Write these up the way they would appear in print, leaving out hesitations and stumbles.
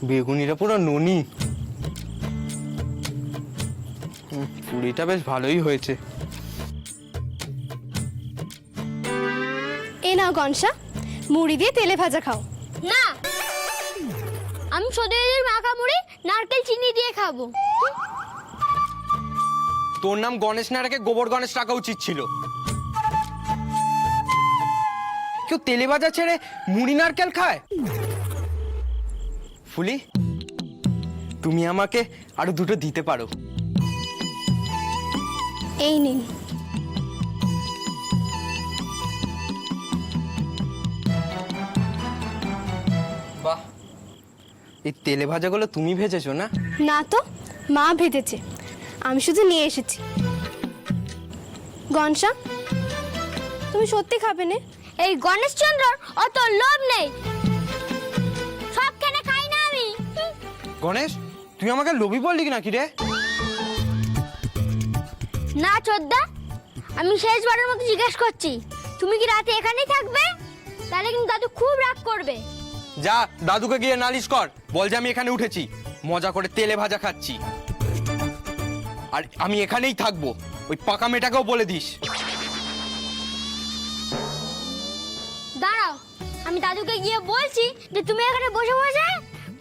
বেগুনিটা পুরো ননি। পুরিটা বেশ ভালোই হয়েছে। এ নাও গনসা, মুড়ি দিয়ে তেলে ভাজা খাও। না, আমি সদয়ের মাখা মুড়ি নারকেল চিনি দিয়ে খাবো। তোর নাম গণেশ না রেখে গোবর গণেশ রাখা উচিত ছিল। কেউ তেলে ভাজা ছেড়ে মুড়ি নারকেল খায়? ফুলি, তুমি আমাকে আরো দুটো দিতে পারো। এই নিন। বাহ, এই তেলে ভাজাগুলো তুমি ভেজেছো না? না তো, মা ভেজেছে, আমি শুধু নিয়ে এসেছি। গনসা, তুমি সত্যি খাবে না? এই গণেশচন্দ্রর অত লোভ নেই, সব খেনে খাই না আমি। গণেশ, তুই আমাকে লোভী বললি নাকি রে? না চোদ্দা, আমি শেষবারের মতো জিজ্ঞেস করছি, তুমি কি রাতে এখানেই থাকবে? তাহলে কিন্তু দাদু খুব রাগ করবে। যা দাদুকে গিয়ে নালিশ কর, বল যে আমি এখানে উঠেছি, মজা করে তেলে ভাজা খাচ্ছি, আর আমি এখানেই থাকবো। ওই পাকা মেয়েটাকেও বলে দিস। দাঁড়াও, আমি দাদুকে গিয়ে বলছি যে তুমি এখানে বসে বসে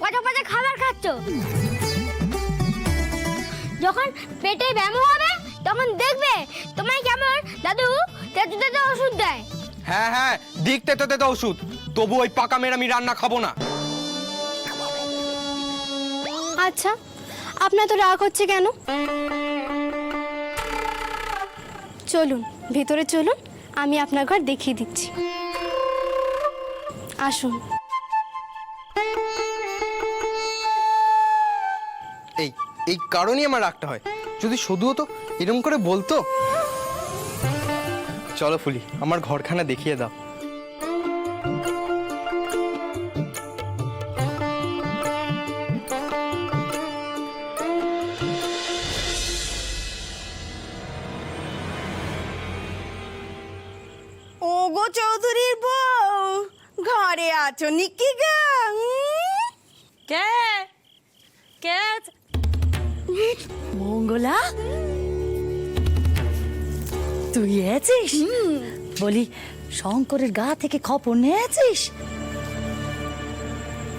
পচা পচা খাবার খাচ্ছ। যখন পেটে ব্যায়াম হবে তখন দেখবে তোমায় কেমন দাদু তেতো তেতো ওষুধ দেয়। হ্যাঁ হ্যাঁ, দিক তেতো তেতো ওষুধ, তবু ওই পাকা মেয়ের আমি রান্না খাবো না। আচ্ছা, আপনার তো রাগ হচ্ছে কেন? চলুন ভেতরে চলুন, আমি আপনার ঘর দেখিয়ে দিচ্ছি। আসুন। এই এই কারণেই আমার রাগটা হয়। যদি শুধুও তো এরকম করে বলতো। চলো ফুলি, আমার ঘরখানা দেখিয়ে দাও। ওগো চৌধুরীর বউ, ঘরে আছো নিকি গা? কে কে মঙ্গলা, তুই এসেছিস? বলি শঙ্করের গা থেকে খবর নিয়েছিস?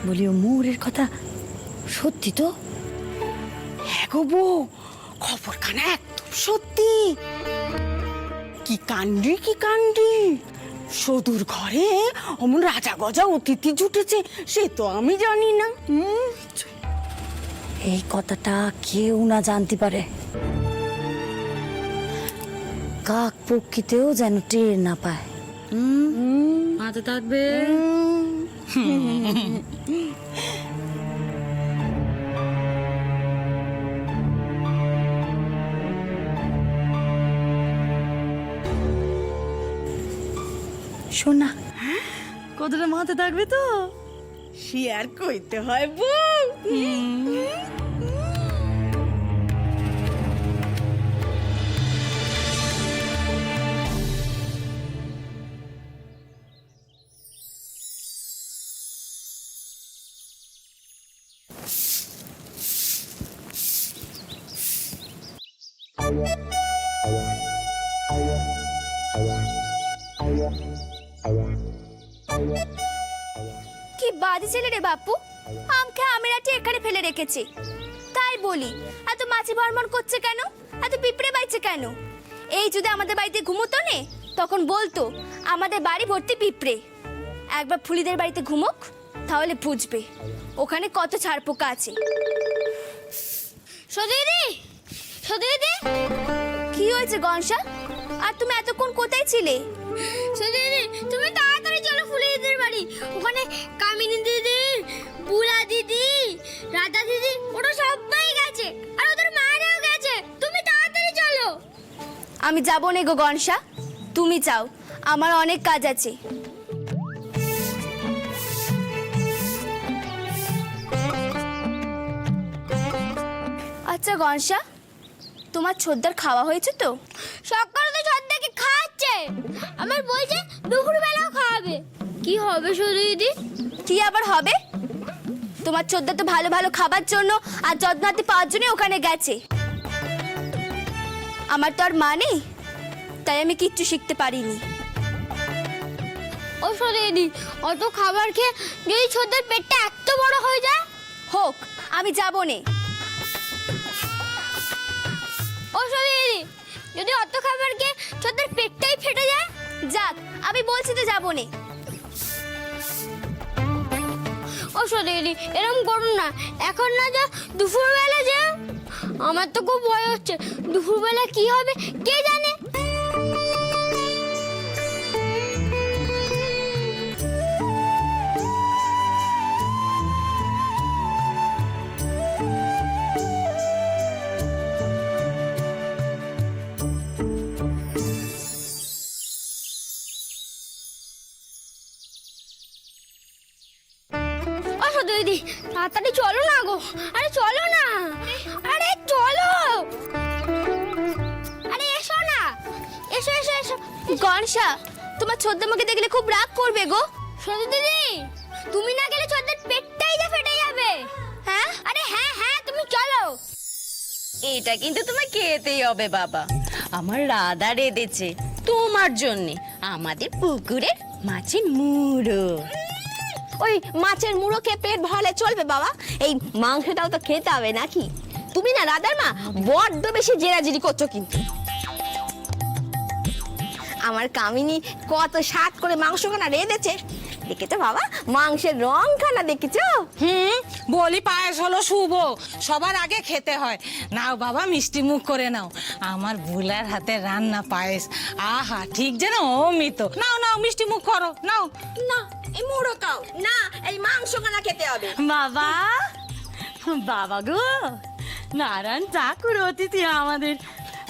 বলি ও মৌরের কথা সত্যি তো? হ্যাঁ গো বউ, খবরখানা একদম সত্যি। কি কাণ্ডি কি কাণ্ডি, সদুর ঘরে অমন রাজা গজা অতিথি জুটেছে, সে তো আমি জানি না। এই কথাটা কেউ না জানতে পারে, কাক পক্ষীতেও যেন টের না পায়। মাথা থাকবে। শোনা, কতটা মাথা থাকবে তো? সে আর কইতে হয় বউ। কি বাজে ছেলে রে বাপু, আমকে আমেরাটি এখানে ফেলে রেখেছে। তাই বলি, এত মাছি ভরমর করছে কেন, এত পিঁপড়ে বাইছে কেন? এই যদি আমাদের বাড়িতে ঘুমোতো নে, তখন বলতো আমাদের বাড়ি ভর্তি পিঁপড়ে। একবার ফুলিদের বাড়িতে ঘুমোক, তাহলে বুঝবে ওখানে কত ছাড় পোকা আছে। সদয়দি, সদয়দি, কি হয়েছে গনসা? আর তুমি এতক্ষণ কোথায় ছিলে? সদয়দি, তুমি তাড়াতাড়ি চলো ফুলিদের বাড়ি। ওখানে কামিনী দিদি, বুলা দিদি, রাধা দিদি, ওরা সবাই গেছে, আর ওদের মারাও গেছে। তুমি তাড়াতাড়ি চলো। আমি যাবো না গো গনসা, তুমি যাও, আমার অনেক কাজ আছে। আচ্ছা গনসা, তোমার ছোদ্দার খাওয়া হয়েছে তো? সকালে তো ছোদ্দাকে খাওয়াচ্ছে, আমার বলছে দুপুরবেলাও খাওয়াবে। কি হবে সদয়দি? কি আবার হবে? তোমার চোদ্দা তো ভালো ভালো খাবার জন্য আর যত্নাতে পাওয়ার জন্য ওখানে গেছে। আমার তো আর মা নেই, তাই আমি কিচ্ছু শিখতে পারিনি। ও সদেদি, অত খাবার খেয়ে যদি ছোটদের পেটটা এত বড় হয়ে যায়? হোক, আমি যাবো নে। ও সদেদি, যদি অত খাবার খেয়ে ছোটদের পেটটাই ফেটে যায়? যাক, আমি বলছি তো যাবো নে। ও সদেদি, এরকম করুন না, এখন না যা দুপুরবেলা যা। আমার তো খুব ভয় হচ্ছে, দুপুরবেলা কি হবে কে জানে। দিদি তাড়াতাড়ি চলো না গো, আরে চলো না, আরে চলো, আরে এসো না, এসো এসো এসো। গনসা, তোমার ছোদ্দামাকে দেখলে খুব রাগ করবে গো। সত্যি দিদি, তুমি না গেলে ছোটদের পেটটাই যা ফেটে যাবে। হ্যাঁ, আরে হ্যাঁ হ্যাঁ, তুমি চলো। এটা কিন্তু তোমায় খেতেই হবে বাবা, আমার রাধা রেঁধেছে তোমার জন্যে আমাদের পুকুরের মাছের মুড়ো। ওই মাছের মুড়ো খেয়ে পেট ভরলে চলবে বাবা? এই মাংসটাও তো খেতে হবে নাকি? তুমি না রাধার মা বড্ড বেশি জেরাজেরি করছো কিন্তু। আমার কামিনী কত স্বাদ করে মাংসখানা রেঁধেছে, দেখেছো বাবা? মাংসের রংখানা দেখেছো? বলি পায়েস হলো শুভ, সবার আগে খেতে হয়। নাও বাবা, মিষ্টি মুখ করে নাও। আমার বুলার হাতে রান্না পায়েস, আহা ঠিক যেন অমৃত। নাও নাও, মিষ্টি মুখ করো, নাও। না, এই মুড়ো খাও না, এই মাংসখানা খেতে হবে। বাবা, বাবা গো, নারায়ণ ঠাকুর অতিথি আমাদের।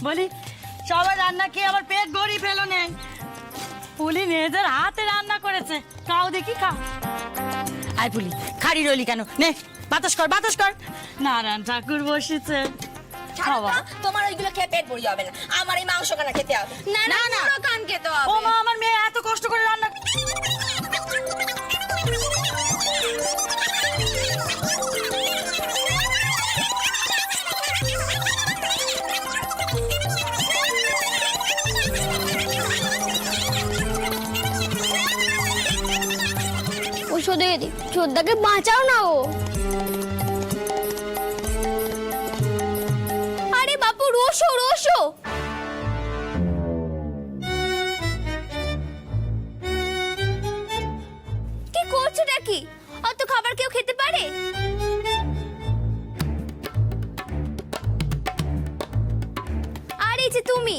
বলি সবার রান্না খেয়ে আমার পেট গড়ি ফেলো নেই। পুলি নিজের হাতে রান্না করেছে, খাও দেখি খাও। আয় পুলি, খাড়ি রইলি কেন? নে বাতাস কর, বাতাস কর। নারায়ণ ঠাকুর বসেছে। ছাড়ো না, তোমার ওইগুলো খেয়ে পেট ভরে যাবে না, আমার এই মাংসখানা খেতে হবে। না না, পুরো কান খেতে হবে। ও মা, আমার মেয়ে এত কষ্ট করে রান্না। ও সদেদি, ছোটদাকে বাঁচাও না ও। আরে বাপু, রোসো রোসো। কি করছোটা কি? অত খাবার কেউ খেতে পারে? আর এই যে তুমি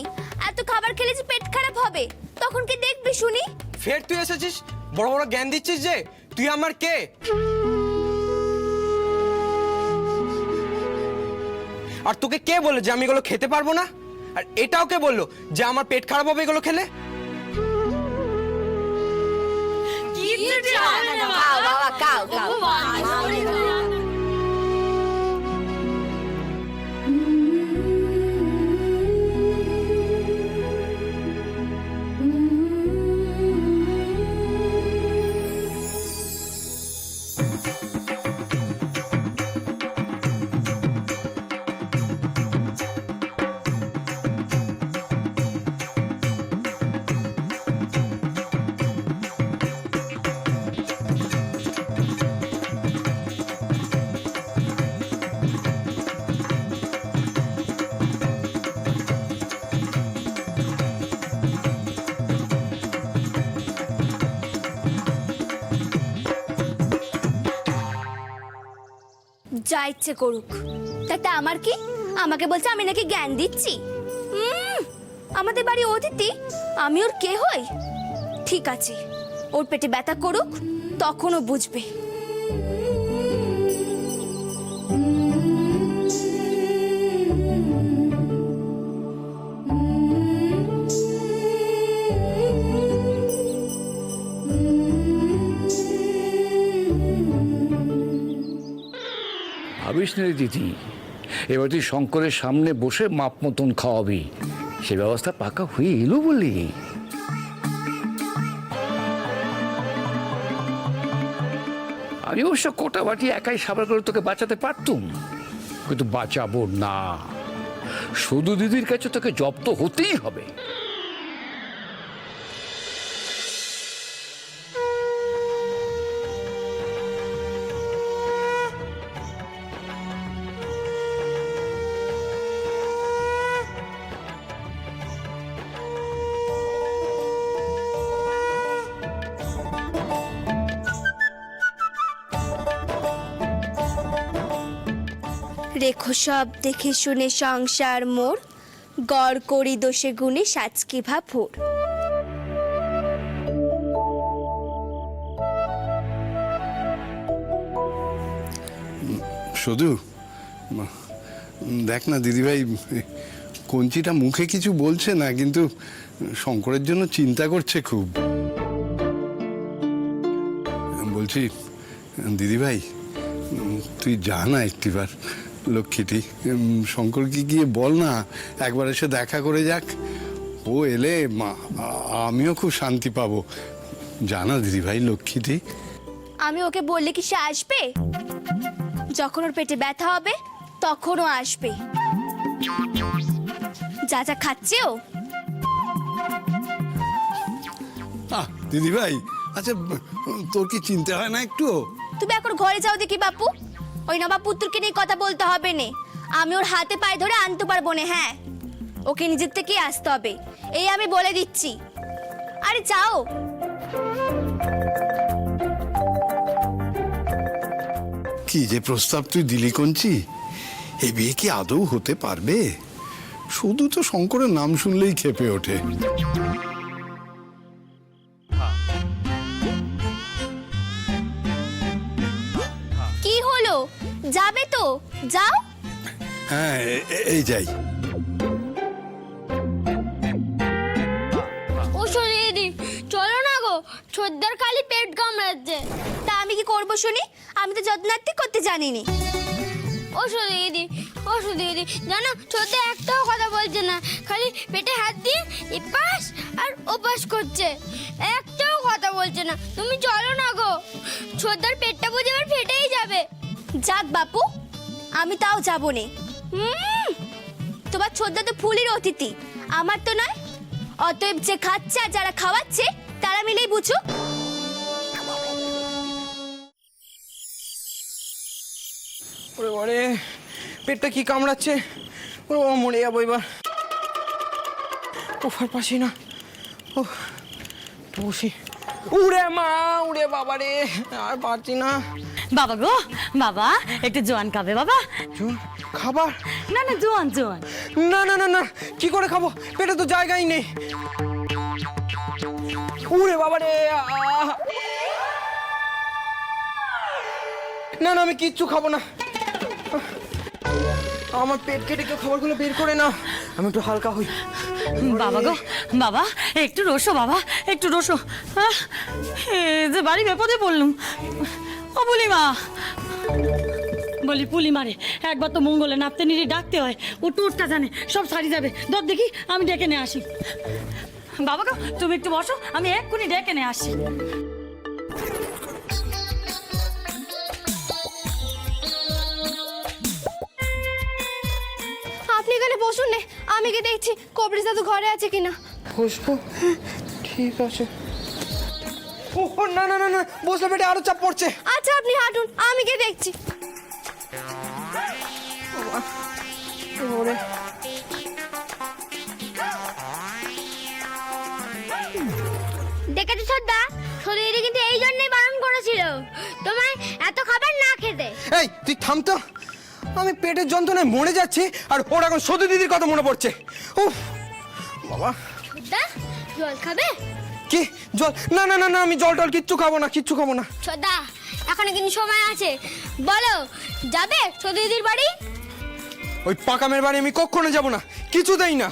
এত খাবার খেলে যে পেট খারাপ হবে, তখন কি দেখবি শুনি? ফের তুই এসেছিস, বড় বড় জ্ঞান দিচ্ছিস যে তুই আমার কে? আর তোকে কে বললো যে আমি এগুলো খেতে পারবো না? আর এটাও কে বললো যে আমার পেট খারাপ হবে এগুলো খেলে? খাও বাবা, খাও খাও। যা ইচ্ছে করুক, তাতে আমার কি? আমাকে বলছে আমি নাকি জ্ঞান দিচ্ছি। আমাদের বাড়ি অতিথি, আমি ওর কে হই? ঠিক আছে, ওর পেটে ব্যথা করুক, তখনও বুঝবে। ভাবিস না রে দিদি, এবার তুই শঙ্করের সামনে বসে মাপ মতন খাওয়াবি, সে ব্যবস্থা পাকা হয়ে এলো বলি। আমি অবশ্য কোটা বাটি একাই সাবার করে তোকে বাঁচাতে পারতুম, কিন্তু বাঁচাবো না। শুধু দিদির কাছে তোকে জব্দ হতেই হবে। রেখো সব দেখে শুনে সংসার মোর, গড় করি দোষে গুণে সাজকি ভাভোর। শুধু দেখ না দিদিভাই, কঞ্চিটা মুখে কিছু বলছে না, কিন্তু শঙ্করের জন্য চিন্তা করছে খুব। বলছি দিদিভাই, তুই যা না একটিবার লক্ষ্মীটি, শঙ্করকে গিয়ে বল না একবার এসে দেখা করে যাক। ও এলে আমিও খুব শান্তি পাবো। জানা দিদিভাই লক্ষ্মীটি। আমি ওকে বললে কি সে আসবে? যখন ওর পেটে ব্যথা হবে তখনও আসবে। যা যা খাচ্ছে ও। দিদিভাই, আচ্ছা তোর কি চিন্তা হয় না একটু? তুমি এখন ঘরে যাও দেখি বাপু, ওই নবাব পুত্রকে নিয়ে কথা বলতে হবে না। আমি ওর হাতে পায়ে ধরে আনতে পারবো না। হ্যাঁ, ওকে নিজের থেকেই আসতে হবে, এই আমি বলে দিচ্ছি। আরে যাও। কি যে প্রস্তাব তুই দিলি কঞ্চি, এই বিয়ে কি আদৌ হতে পারবে? শুধু তো শঙ্করের নাম শুনলেই ক্ষেপে ওঠে। কি হলো, যাবে তো যাও। হ্যাঁ, এই যাই। ও দিদি চলো না গো, ছোদ্দার খালি পেট কামড়াচ্ছে। তা আমি কি করবো শুনি? আমি তো যত্নার্থী করতে জানিনি। ও দিদি, ও দিদি, জানো ছোদ্দা একটাও কথা বলছে না, খালি পেটে হাত দিয়ে এপাশ আর ওপাশ করছে, একটাও কথা বলছে না। তুমি চলো না গো, ছোদ্দার পেটটা বুঝে এবার ফেটেই যাবে। যাক বাপু, আমি তাও যাবো নে। তোমার ছোদ্দা তো ফুলির অতিথি, আমার তো নয়। অতএব যে খাচ্ছে আর যারা খাওয়াচ্ছে তারা মিলেই বুঝো। ওরে বাবারে, পেটটা কি কামড়াচ্ছে! ওরে বাবা, মরে যাবো এবার। আর পারছি না। ও বসি। উড়ে মা, উড়ে বাবারে, আর পারছি না। বাবা গো, বাবা একটু জোয়ান খাবে বাবা? খাবার? না না, জোয়ান জোয়ান। না না না না, কি করে খাবো? পেটে তো জায়গাই নেই। উড়ে বাবারে, না না, আমি কিচ্ছু খাবো না। আমার পেট কেটে কেউ খাবারগুলো বের করে না, আমি একটু হালকা হই। বাবা গো, বাবা একটু রসো, বাবা একটু রসো। যে বাড়ি বিপদে পড়লুম। ও পুলিমা, বলি পুলিমারে একবার তো মঙ্গলে নাপতে নিয়ে ডাকতে হয়, ও টুরটা জানে, সব সারি যাবে। দর দেখি আমি ডেকে নিয়ে আসি। বাবা গো, তুমি একটু বসো, আমি এক্ষুনি ডেকে নিয়ে আসি। আপনি এখানে বসুন নে, আমি গিয়ে দেখছি কবরিজ দাদু ঘরে আছে কিনা। বসবো? ঠিক আছে। ও না না না না, বসলে পেটে আরো চাপ পড়ছে। আচ্ছা আপনি হাঁটুন, আমি গিয়ে দেখছি। ওরে দেখেছো ছোদ্দা, দিদি কিন্তু এই জন্যই বারণ করেছিল তোমায় এত খাবার না খেতে। এই তুই থাম তো, আমি পেটের যন্ত্রণায় মরে যাচ্ছি আর ওর এখন সদু দিদির কথা মনে পড়ছে। উফ বাবা। ছোদ্দা, জল খাবে? কি জল? না না না না, আমি জল টল কিচ্ছু খাবো না, কিচ্ছু খাবো না। ছোদ্দা, এখনো কিন্তু সময় আছে, বলো যাবে দিদির বাড়ি? ওই পাকামের বাড়ি আমি কখনো যাবো না, কিছুতেই না।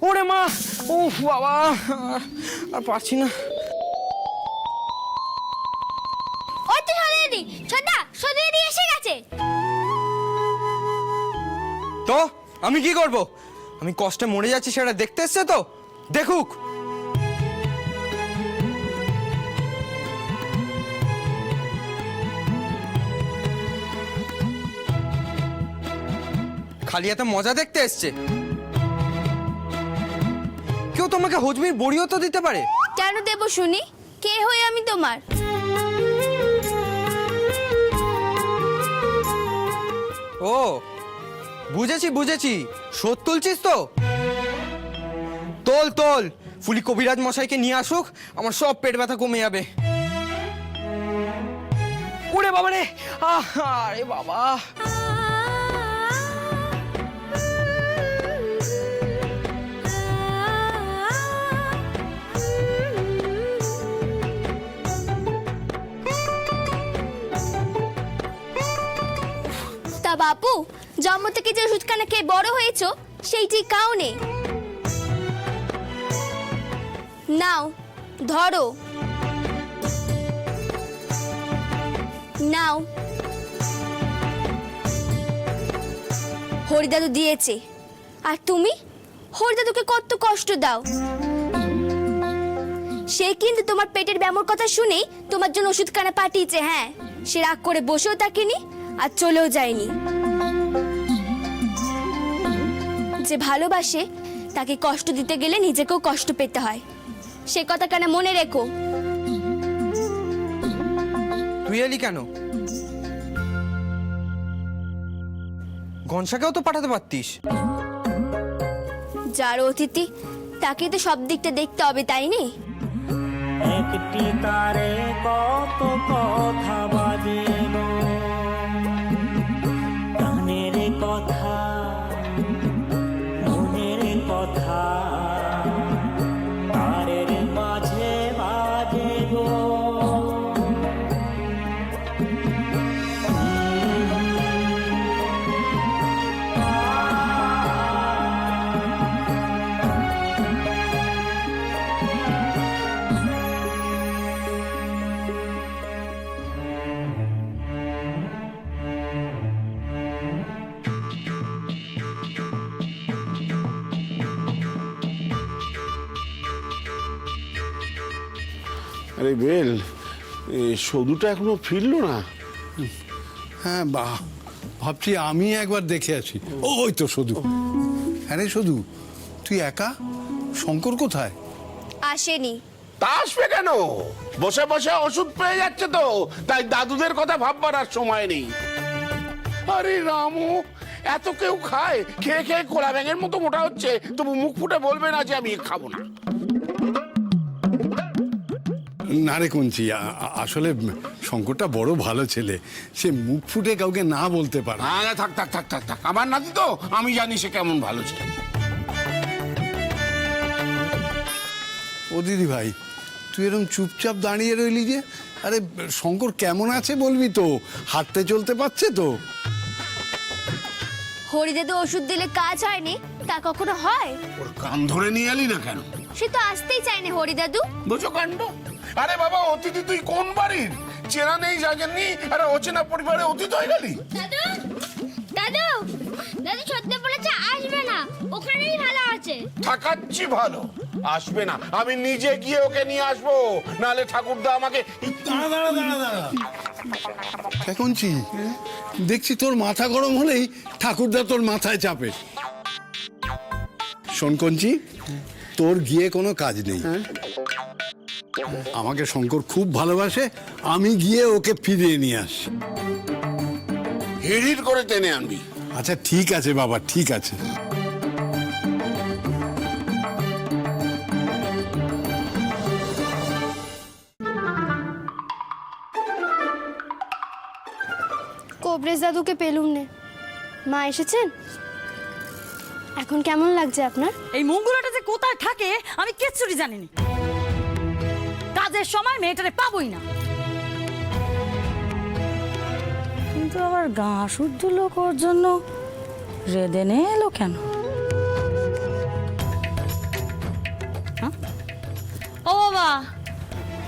ওরে মা, উফ বাবা, আর পারছি না। ওই তো দিদি, ছোদ্দা দিদি এসে গেছে। তো আমি কি করব? আমি কষ্টে মরে যাচ্ছি সেটা দেখতে এসছে তো, দেখুক। খালি এত মজা দেখতে এসছে। কেউ তোমাকে হজমির বড়িও তো দিতে পারে। কেন দেব শুনি? কে হই আমি তোমার? ও বুঝেছি বুঝেছি, শোধ তুলছিস তো? তোল তোল, ফুলি কবিরাজ মশাইকে নিয়ে আসুক, আমার সব পেট ব্যথা কমে যাবে। ওরে বাবা রে, আরে বাবা। তা বাপু, জন্ম থেকে যে ওষুধখানা খেয়ে বড় হয়েছো সেইটি কাও নে। নাও ধরো, নাও। হরিদাদু দিয়েছে, আর তুমি হরিদাদুকে কত কষ্ট দাও। সে কিন্তু তোমার পেটের ব্যামোর কথা শুনেই তোমার জন্য ওষুধখানা পাঠিয়েছে। হ্যাঁ, সে রাগ করে বসেও থাকেনি আর চলেও যায়নি। যে ভালোবাসে তাকে কষ্ট দিতে গেলে নিজেকেও কষ্ট পেতে হয়, সে কথা কেন মনে রেখো। তুই এলি কেন? গনসাকেও তো পাঠাতে পারতিস। যার অতিথি তাকে তো সব দিকটা দেখতে হবে, তাই নি? একটি তারে কত কথা বাজিল, গানের কথা, মনের কথা, তারের মাঝে বাজে গো। আরে বেল, সদুটা এখনো ফিরলো না? হ্যাঁ বাহ, ভাবছি আমি একবার দেখে আসি। ওই তো সদু। হ্যাঁ রে সদু, তুই একা? শঙ্কর কোথায়? আসেনি। তা আসবে কেন? বসে বসে ওষুধ পেয়ে যাচ্ছে তো, তাই দাদুদের কথা ভাববার আর সময় নেই। আরে রামু, এত কেউ খায়, খেয়ে খেয়ে কোলা ব্যাঙের মতো মোটা হচ্ছে, তবু মুখ ফুটে বলবে না যে আমি খাবো না। না রে কঞ্চি, আসলে শঙ্করটা বড় ভালো ছেলে, সে মুখ ফুটে কাউকে না বলতে পারে। না, থাক থাক থাক থাক থাক, আমার নাতি তো, আমি জানি সে কেমন ভালো ছেলে। ও দিদি ভাই, তুই এরকম চুপচাপ দাঁড়িয়ে রইলি যে? আরে শঙ্কর কেমন আছে বলবি তো, হাঁটতে চলতে পারছে তো? হরিদাদু ওষুধ দিলে কাজ হয়নি তা কখনো হয়? ওর কান ধরে নিয়ে এলি না কেন? সে তো আসতেই চায়নি হরিদাদু। বুঝো কাণ্ড। আরে বাবা, অতিথি তুই কোন বাড়ির? চেনা নেই জাগেননি, আরে অচেনা পরিবারে অতিথি হয়ে গেলি। দাদু, দাদু, দাদু সত্যি বলেছে আসবে না, ওখানেই ভালো আছে। থাকাচ্ছি ভালো, আসবে না। আমি নিজে গিয়ে ওকে নিয়ে আসবো, নাহলে ঠাকুরদা আমাকে। কঞ্চি, দেখছি তোর মাথা গরম হলেই ঠাকুরদা তোর মাথায় চাপে। শোন কঞ্চি, তোর গিয়ে কোনো কাজ নেই। আমাকে শঙ্কর খুব ভালোবাসে, আমি গিয়ে ওকে ফিরিয়ে নিয়ে আসি। হিড় করে টেনে আনবি। আচ্ছা ঠিক আছে বাবা, ঠিক আছে। কবরেজ দাদুকে পেলুম নে। মা এসেছেন? এখন কেমন লাগছে আপনার? এই মঙ্গলাটা যে কোথায় থাকে আমি কিচ্ছুটি জানি না। কাজের সময় মেয়েটারে পাবোই না, কিন্তু আবার গা শুদ্ধ লোক ওর জন্য রেঁধে এলো কেন? হ্যাঁ? ও বাবা,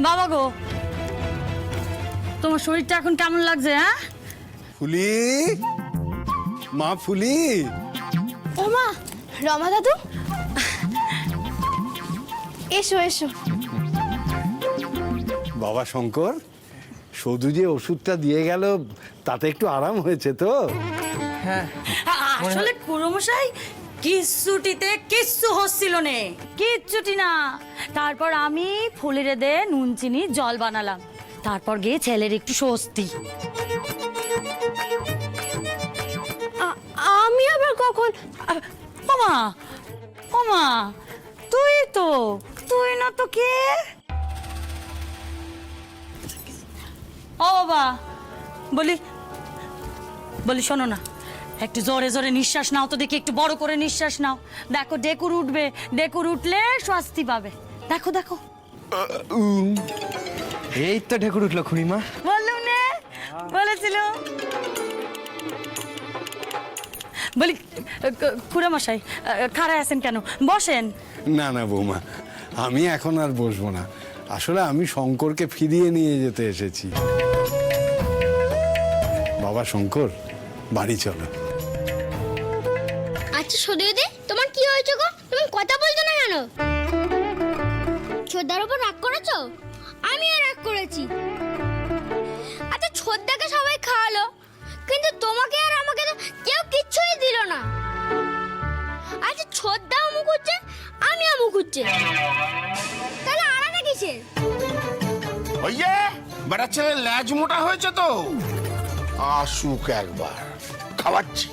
বাবা গো, তোমার শরীরটা এখন কেমন লাগছে? হ্যাঁ ফুলি, মা ফুলি। ও মা, রমা দাদু এসো এসো। বাবা শঙ্কর, শুধু যে ওষুধটা দিয়ে গেল তাতে একটু আরাম হয়েছে তো? আসলে কুড়োমশাই কিচ্ছুটিতে কিচ্ছু হচ্ছিল নে, কিচ্ছুটি না। তারপর আমি ফুলিরে দে নুন চিনি জল বানালাম, তারপর গিয়ে ছেলের একটু স্বস্তি। আমি আবার কখন? ওমা ওমা, তুই তো, তুই না তো কে? ও বাবা, বলি বলি শোনো না, একটু জোরে জোরে নিঃশ্বাস নাও তো দেখি, একটু বড় করে নিঃশ্বাস নাও। দেখো ডেকুর উঠবে, ডেকুর উঠলে স্বস্তি পাবে। দেখো দেখো, এই তো ঢেকুর উঠলো খুড়িমা। বললুম নে, বলেছিল। বলি খুড়ামশাই খাড়ায় আছেন কেন, বসেন। না না বৌমা, আমি এখন আর বসবো না। আসলে আমি শঙ্করকে ফিরিয়ে নিয়ে যেতে এসেছি। বাবা শঙ্কর, বাড়ি চলো। আচ্ছা সদু দিদি, তোমার কি হয়েছে গো? তুমি কথা বলছো না কেন? ছোদ্দার উপর রাগ করেছো? আমিও রাগ করেছি। আচ্ছা ছোদ্দাকে সবাই খাওয়ালো, কিন্তু তোমাকে আর আমাকে তো কেউ কিচ্ছুই দিল না। আচ্ছা ছোদ্দাও মুখ হচ্ছে, আমিও মুখ হচ্ছে, তাহলে আলাদা কিসের? ওই যে বেটা ছেলে ল্যাজ মোটা হয়েছে তো, আসুক একবার, খাওয়াচ্ছি।